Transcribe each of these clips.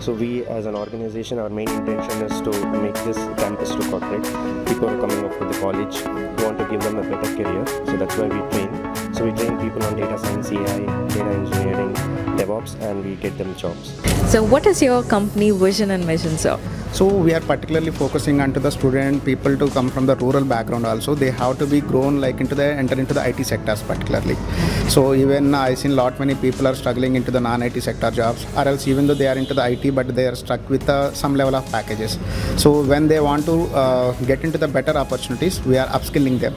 So we as an organization, our main intention is to make this campus to corporate. People who are coming up with the college, we want to give them a better career. So that's why we train. So we train people on data science, AI, data engineering, DevOps, and we get them jobs. So what is your company vision and mission, sir? So we are particularly focusing onto the student people to come from the rural background also. They have to be grown like enter into the IT sectors particularly. So even I seen lot many people are struggling into the non-IT sector jobs, or else even though they are into the IT but they are stuck with some level of packages. So when they want to get into the better opportunities, we are upskilling them.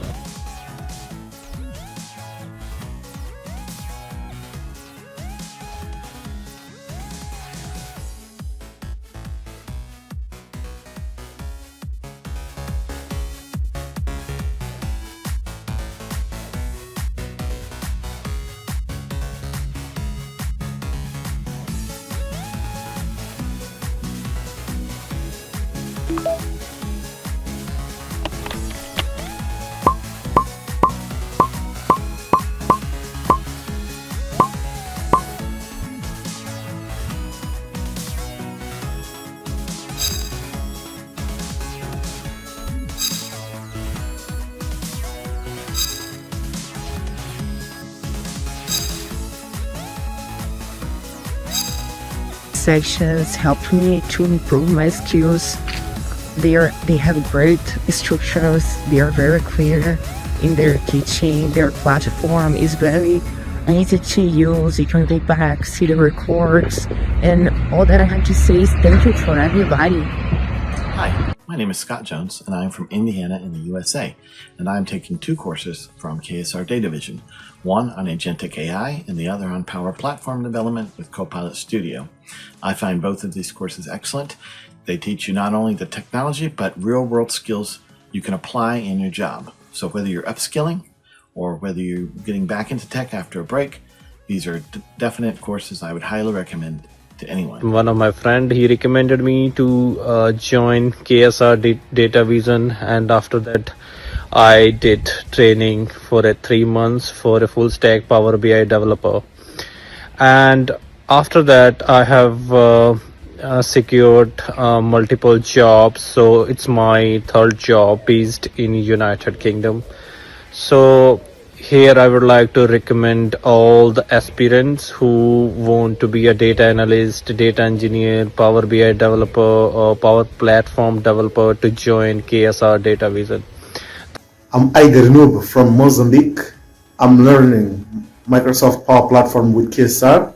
Sections helped me to improve my skills. They have great structures. They are very clear in their teaching. Their platform is very easy to use. You can go back, see the records, and all that I have to say is thank you for everybody. Hi, my name is Scott Jones, and I'm from Indiana in the USA, and I'm taking 2 courses from KSR Data Vision, one on agentic AI and the other on Power Platform development with Copilot Studio. I find both of these courses excellent. They teach you not only the technology, but real-world skills you can apply in your job. So whether you're upskilling or whether you're getting back into tech after a break, these are definite courses I would highly recommend to anyone. One of my friend, he recommended me to join KSR Data Vision, and after that I did training for 3 months for a full stack PowerBI developer, and after that I have secured multiple jobs. So it's my 3rd job based in United Kingdom. So here I would like to recommend all the aspirants who want to be a data analyst, data engineer, Power BI developer, or Power Platform developer to join KSR Data Vision. I'm Aider Noob from Mozambique. I'm learning Microsoft Power Platform with KSR.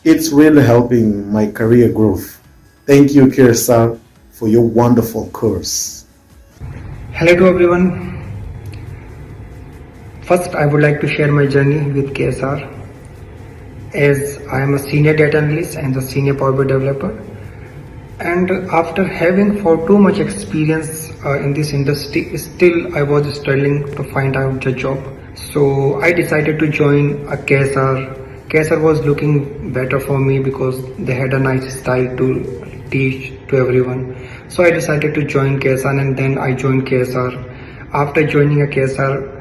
It's really helping my career growth. Thank you, KSR, for your wonderful course. Hello to everyone. First, I would like to share my journey with KSR, as I am a senior data analyst and a senior Power BI developer. And after having for too much experience in this industry, still I was struggling to find out a job. So I decided to join a KSR. KSR was looking better for me because they had a nice style to teach to everyone. So I decided to join KSR, and then I joined KSR. After joining a KSR,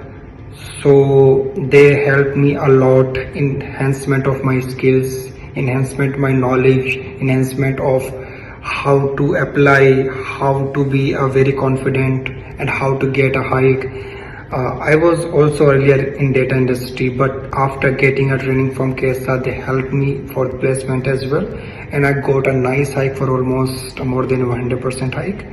so they helped me a lot in enhancement of my skills, enhancement my knowledge, enhancement of how to apply, how to be very confident, and how to get a hike. I was also earlier in data industry, but after getting a training from KSR, they helped me for placement as well, and I got a nice hike for almost more than 100% hike.